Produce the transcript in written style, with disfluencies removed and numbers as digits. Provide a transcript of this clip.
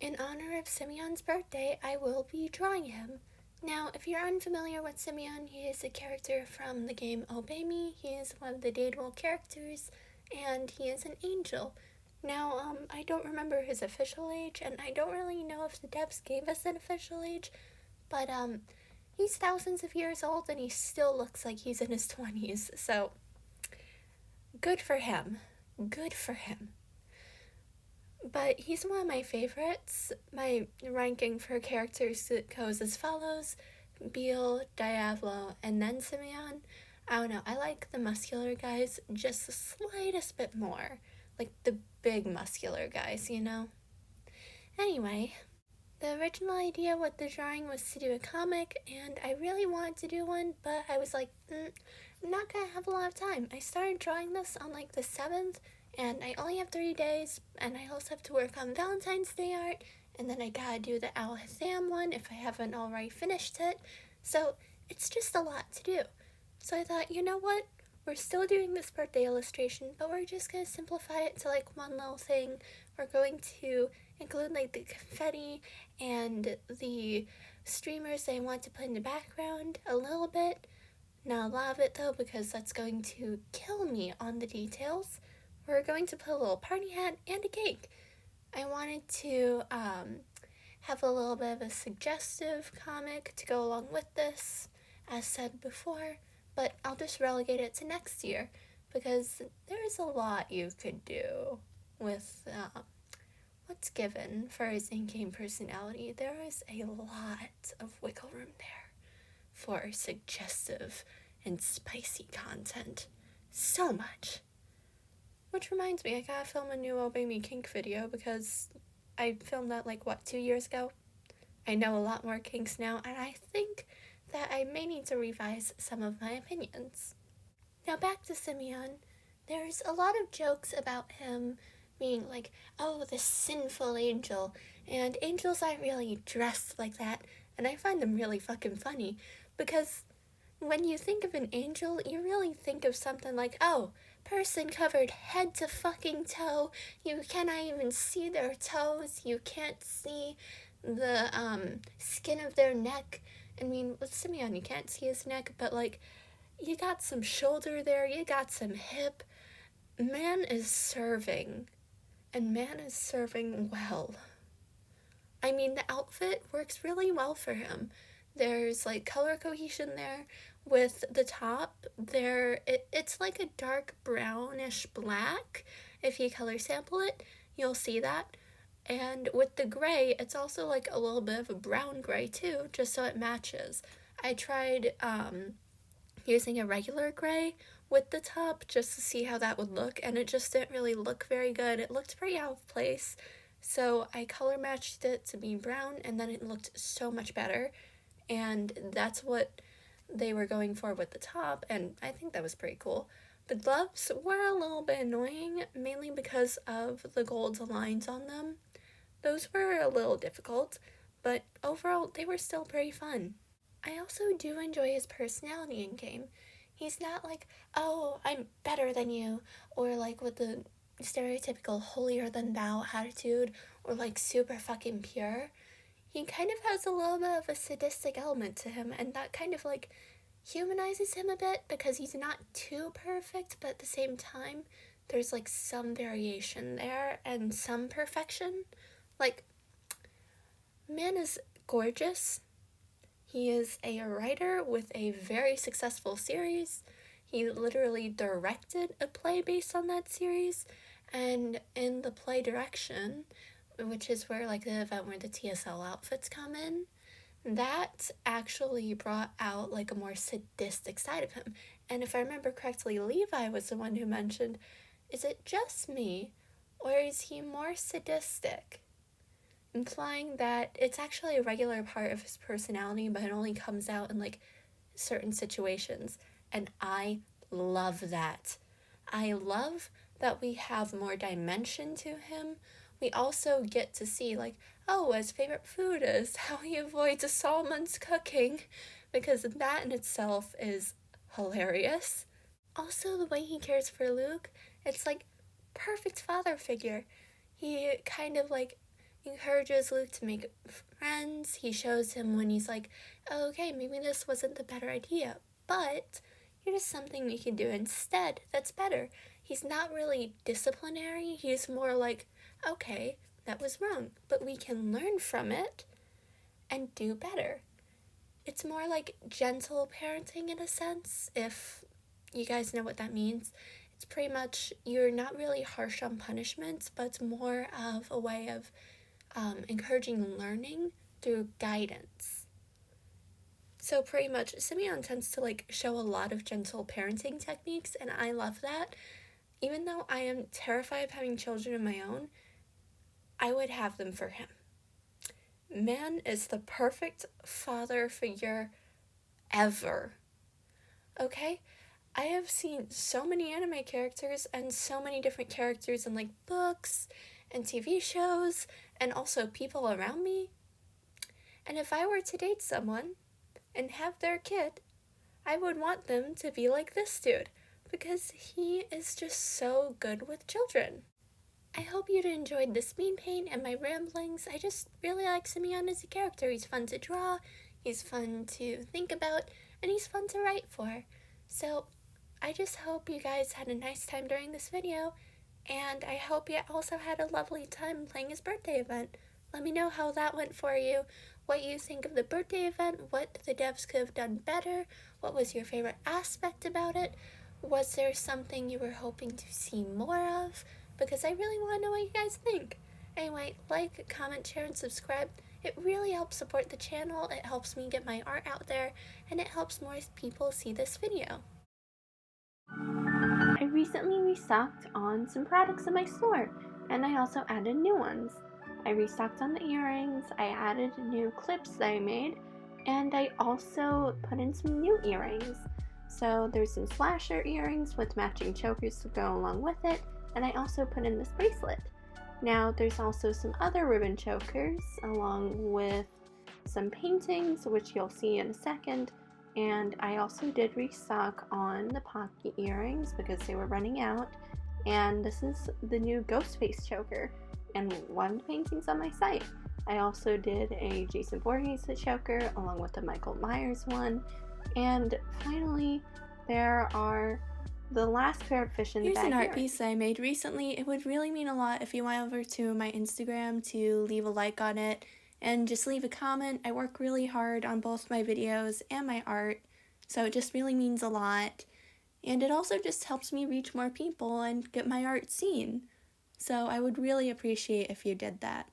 In honor of Simeon's birthday, I will be drawing him. Now, if you're unfamiliar with Simeon, he is a character from the game Obey Me. He is one of the dateable characters, and he is an angel. Now, I don't remember his official age, and I don't really know if the devs gave us an official age, but, he's thousands of years old, and he still looks like he's in his 20s, so good for him. Good for him. But he's one of my favorites. My ranking for characters goes as follows: Beale, Diablo, and then Simeon. I don't know, I like the muscular guys just the slightest bit more. Like the big muscular guys, you know? Anyway, the original idea with the drawing was to do a comic, and I really wanted to do one, but I was like, I'm not gonna have a lot of time. I started drawing this on like the 7th, and I only have 3 days, and I also have to work on Valentine's Day art, and then I gotta do the Al Hatham one if I haven't already finished it, so it's just a lot to do. So I thought, you know what? We're still doing this birthday illustration, but we're just gonna simplify it to like one little thing. We're going to include like the confetti and the streamers they want to put in the background a little bit. Not a lot of it though, because that's going to kill me on the details. We're going to put a little party hat and a cake. I wanted to have a little bit of a suggestive comic to go along with this, as said before, but I'll just relegate it to next year because there's a lot you could do with what's given for his in-game personality. There is a lot of wiggle room there for suggestive and spicy content. So much. Which reminds me, I gotta film a new Obey Me kink video because I filmed that 2 years ago. I know a lot more kinks now, and I think that I may need to revise some of my opinions. Now back to Simeon. There's a lot of jokes about him being like, oh, the sinful angel, and angels aren't really dressed like that, and I find them really fucking funny, because when you think of an angel, you really think of something like, oh, person covered head to fucking toe, you cannot even see their toes, you can't see the skin of their neck. I mean, with Simeon, you can't see his neck, but you got some shoulder there, you got some hip. Man is serving, and man is serving well. I mean, the outfit works really well for him. There's color cohesion there. With the top there, it's like a dark brownish black. If you color sample it, you'll see that. And with the gray, it's also a little bit of a brown gray too, just so it matches. I tried using a regular gray with the top just to see how that would look, and it just didn't really look very good. It looked pretty out of place. So I color matched it to be brown, and then it looked so much better. And that's what they were going for with the top, and I think that was pretty cool. The gloves were a little bit annoying, mainly because of the gold lines on them. Those were a little difficult, but overall they were still pretty fun. I also do enjoy his personality in game. He's not oh, I'm better than you, or with the stereotypical holier than thou attitude, or super fucking pure. He kind of has a little bit of a sadistic element to him, and that kind of humanizes him a bit because he's not too perfect, but at the same time there's some variation there and some perfection. Man is gorgeous. He is a writer with a very successful series. He literally directed a play based on that series, and in the play direction, which is where the event where the TSL outfits come in, that actually brought out a more sadistic side of him. And if I remember correctly, Levi was the one who mentioned, is it just me, or is he more sadistic? Implying that it's actually a regular part of his personality, but it only comes out in certain situations. And I love that. I love that we have more dimension to him. We also get to see oh, his favorite food is how he avoids Solomon's cooking, because that in itself is hilarious. Also, the way he cares for Luke, it's perfect father figure. He kind of encourages Luke to make friends. He shows him when he's like, oh, okay, maybe this wasn't the better idea, but here's something we can do instead that's better. He's not really disciplinary. He's more like, okay, that was wrong, but we can learn from it and do better. It's more like gentle parenting in a sense, if you guys know what that means. It's pretty much, you're not really harsh on punishments, but it's more of a way of encouraging learning through guidance. So pretty much, Simeon tends to show a lot of gentle parenting techniques, and I love that. Even though I am terrified of having children of my own, I would have them for him. Man is the perfect father figure ever. Okay? I have seen so many anime characters and so many different characters in books and TV shows and also people around me. And if I were to date someone and have their kid, I would want them to be like this dude because he is just so good with children. I hope you enjoyed the Speedpaint and my ramblings. I just really like Simeon as a character. He's fun to draw, he's fun to think about, and he's fun to write for. So I just hope you guys had a nice time during this video, and I hope you also had a lovely time playing his birthday event. Let me know how that went for you, what you think of the birthday event, what the devs could have done better, what was your favorite aspect about it, was there something you were hoping to see more of, because I really want to know what you guys think. Anyway, like, comment, share, and subscribe. It really helps support the channel, it helps me get my art out there, and it helps more people see this video. I recently restocked on some products in my store, and I also added new ones. I restocked on the earrings, I added new clips that I made, and I also put in some new earrings. So there's some slasher earrings with matching chokers to go along with it, and I also put in this bracelet. Now there's also some other ribbon chokers along with some paintings, which you'll see in a second, and I also did restock on the pocket earrings because they were running out, and this is the new ghost face choker and one of the paintings on my site. I also did a Jason Voorhees choker along with the Michael Myers one, and finally there are the last pair of fish in the bag. Here's an art piece that I made recently. It would really mean a lot if you went over to my Instagram to leave a like on it and just leave a comment. I work really hard on both my videos and my art, so it just really means a lot. And it also just helps me reach more people and get my art seen. So I would really appreciate if you did that.